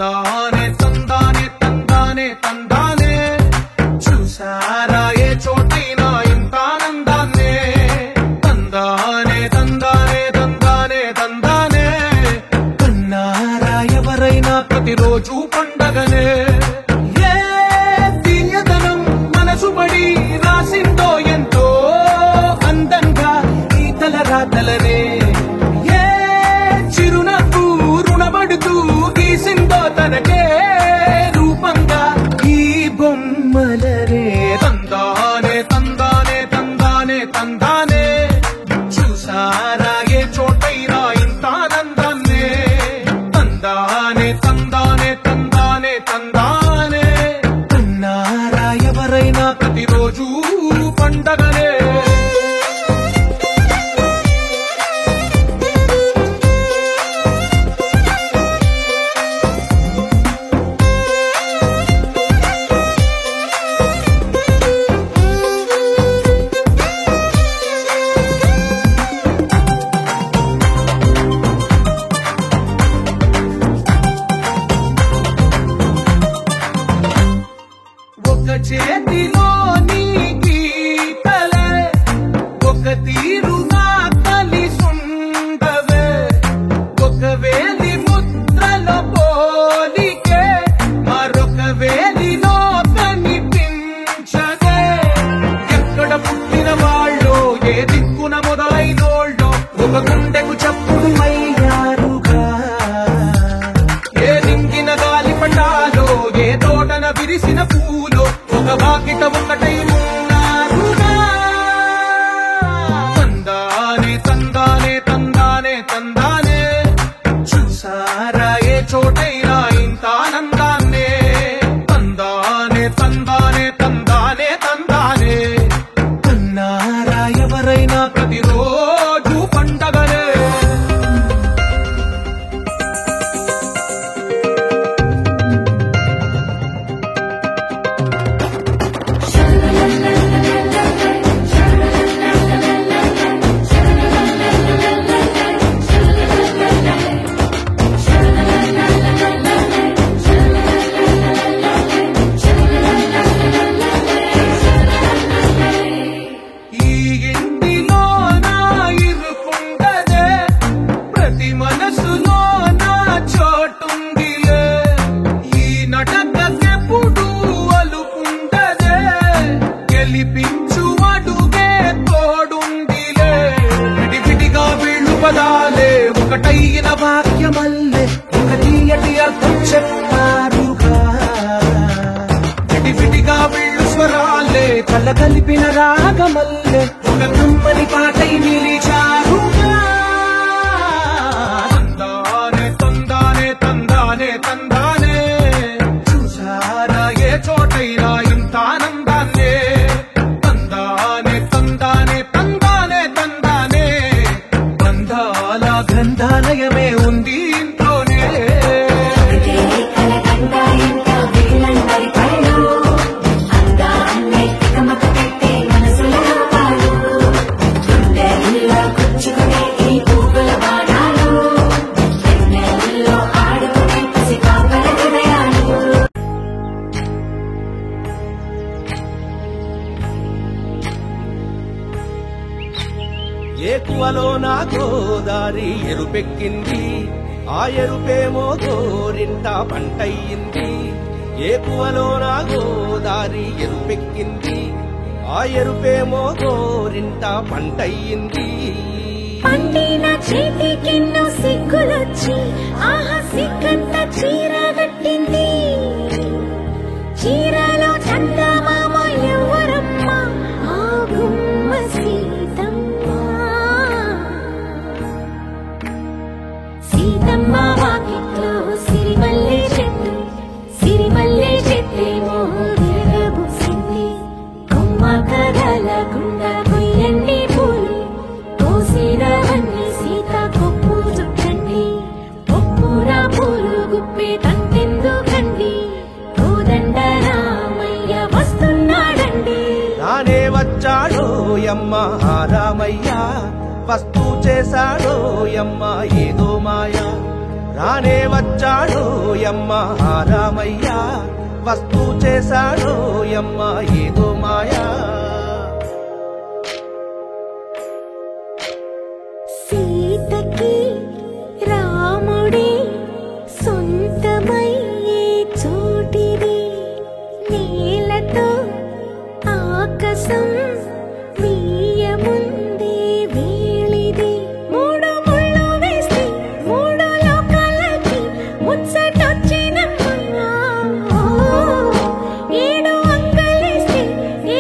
తందానే తందానే తందానే తందానే చూసారా ఏ చోటైనా ఇంత ఆనందాన్నే తందానే తందానే తందానే తందానే కన్నారా ఎవరైనా ప్రతిరోజు పండగనే ఏ తీయదనం మనసుబడి రాసిందో ఎంతో అందంగా ఈ తలరాతలనే ఏ చిరునవ్వు రుణపడుతూ గీసిందో తనకే రూపంగా ఈ బొమ్మలనే తందానే తందానే తందానే తందానే చూసారా ఏ చోటైనా ఇంత ఆనందాన్నే తందానే తందానే తందానే తందానే కన్నారా ఎవరైనా ప్రతిరోజు పండగనే ఒక చేతిలో నీ గీతలే ఒక తీరుగా కలిసుండవే ఒక వేలి ముద్రల పోలికే మరొక వేలిలో కనిపించదే ఎక్కడ పుట్టిన వాళ్ళో ఏ దిక్కున మొదలైనోళ్ళో ఒక గుండెకు చప్పుడు అయ్యారుగా ఏ నింగిన గాలి పటాలో ఏ తోటన విరిసిన పూలో ఒక బాకిట ఒకటై ఉన్నారుగా తందానే తందానే తందానే తందానే చూసారా ఏ చోటైనా ఇంత ఆనందాన్నే తందానే తందానే తందానే తందానే కన్నారా ఎవరైనా ప్రతిరోజు పండగనే ఈ ఇంటిలో నా ఇరుకుండదే ప్రతి మనసులో నా చోటుందిలే ఈ నటకెప్పుడు అలుకుండదే గెలిపించు అడుగే తోడుందిలే విడివిడిగా వీళ్ళు పదాలే ఒకటైన వాక్యమల్లే ఒక తీయటి అర్థం చెప్పారుగా విడివిడిగా వీళ్ళు స్వరాలే కళ్ళ కలిపిన రాగమల్లే ఒక కమ్మని పాటై నిలిచారుగా తందానే తందానే తందానే తందానే చూసారా ఏ చోటైనా ఇంత ఆనందాన్నే తందానే తందానే తందానే తందానే బంధాల గ్రంథాలయమే ఉంది ఇంట్లోనే ఏకువలో నా గోదారి ఎరుపెక్కింది ఆ ఎరుపేమో గోరింట పంటయ్యింది ఏకువలో నా గోదారి ఎరుపెక్కింది ఆ ఎరుపేమో గోరింట పంటయ్యింది పండిన చేతికెన్నో సిగ్గులొచ్చి ఆహా సిగ్గంత చీర కట్టింది చీరలో చందమామ ఎవరమ్మ ఆ గుమ్మ సీతమ్మ సీతమ్మ వాకిట్లో సిరిమల్లె చెట్టేమో విరగబూసింది కొమ్మ కదలకుండా కొయ్యండి పూలు కోసిరవన్నీ సీత కొప్పు చుట్టండి కొప్పున పూలు గుప్పే తంతెందుకండి కోదండ రామయ్య వస్తున్నాడండి రానే వచ్చాడో యమ్మ రామయ్య వస్తూ చేశాడో యమ్మ ఏదో మాయ రానే వచ్చాడో యమ్మ రామయ్య, వస్తూ చేశాడో యమ్మ ఏదో మాయా. సీతకి రాముడే సొంతమయ్యే చోటిది, నేలతో ఆకాశం వీయముందే వేళిది. మూడు ముళ్ళు వేస్తే మూడు లోకాలకి ముచ్చటొచ్చినమ్మా. ఏడు అంగలేస్తే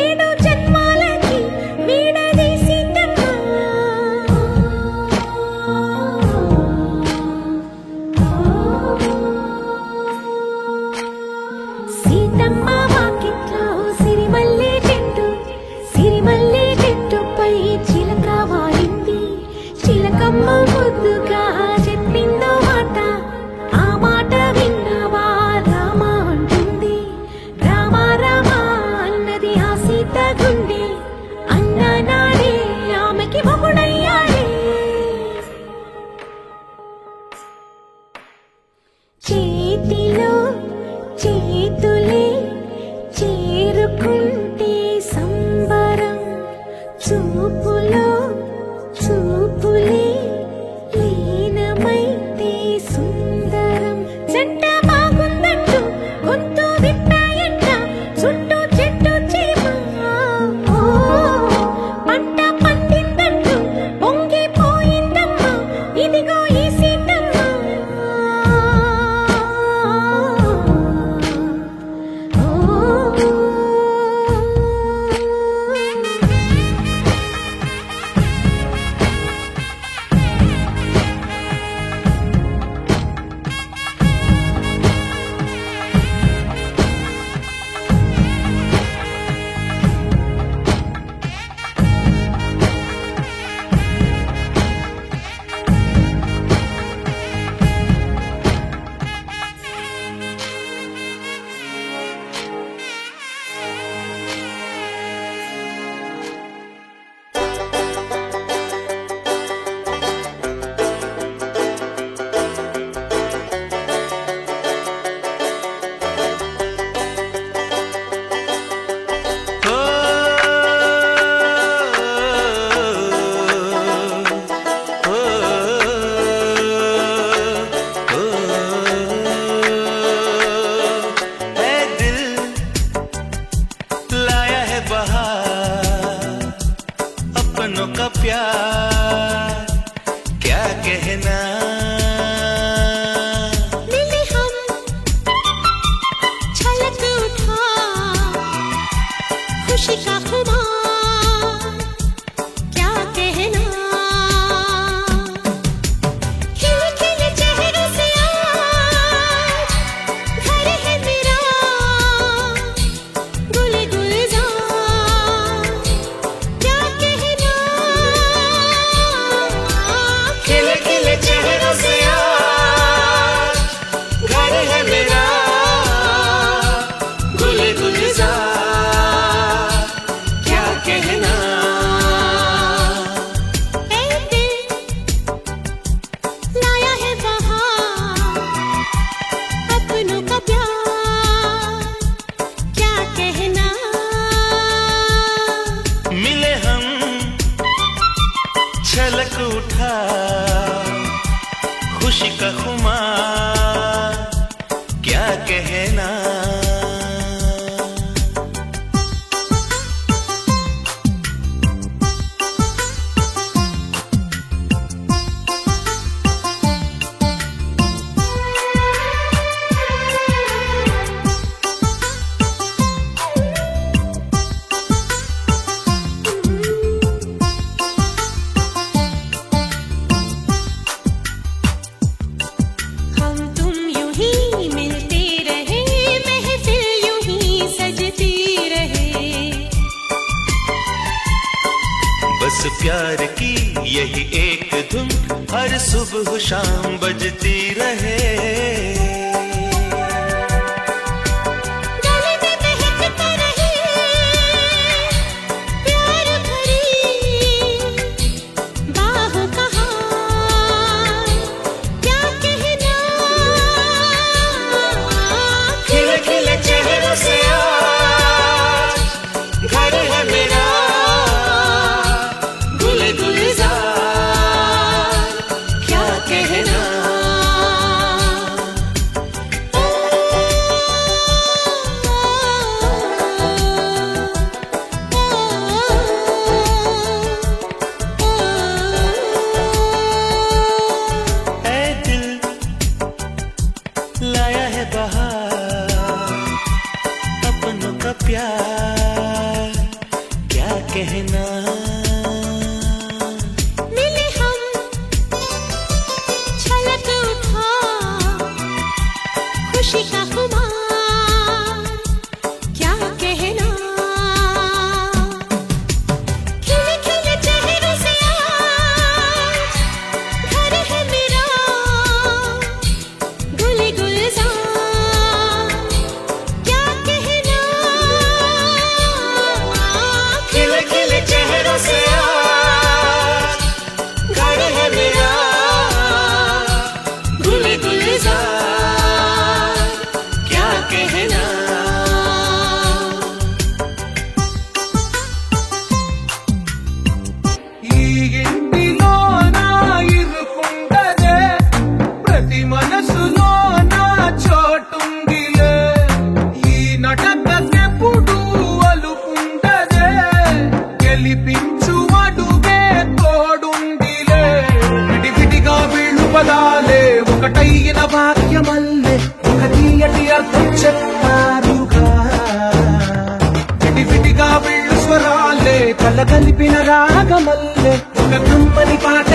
ఏడు జన్మాలకి వీడదీసిందమ్మా. సీతమ్మ వాకిట్లో సిరిమల్లె చెట్టు, సిరిమల్లె చెట్టుపై చిలక వాలింది. చిలకమ్మ ముద్దుగా చెప్పిందో మాట, ఆ మాట విన్నవా రామ అంటుంది. రామ రామ అన్నది ఆ సీత గుండె, అన్న నాడే ఆమెకి మొగుడయ్యాడే. చేతిలో చేతులే చేరుకుంటే సంబరం, చూపులో చూపులే లీనమైతే సుందరం. జంట బాగుందంటూ గొంతు విప్పాయంట చుట్టూ చెట్టు చీమ. పంట పండిందంటూ పొంగిపోయిందమ్మా ఇదిగో ఈ సీతమ్మ. खुशी का खुमार क्या कहना। बस प्यार की यही एक धुन हर सुबह शाम बजती रहे। गले में बहकता रहे प्यार भरी बाहों का हार क्या कहना। लाया है बहार अपनों का प्यार क्या कहना मिले हम छलक उठा खुशी का खुमार क्या कहना खिले खिले चेहरों से आज घर है मेरा गुले गुलजार क्या कहना खिले खिले चेहरों से आज घर है मेरा गुले गुलजार क्या कहना ఈ ఇంటిలోన ఇరుకుండదే ప్రతి మనసులోన చోటుందిలే ఈ నటకెప్పుడు అలుపుండదే గెలిపించు అడుగే తోడుందిలే విడివిడిగా వీళ్ళు పదాలే ఒకటైన వాక్యమల్లే ఒక తీయటి అర్థం చెప్పారుగా విడివిడిగా వీళ్ళు స్వరాలే కలగలిపిన రాగమల్లే ఒక కమ్మని పాట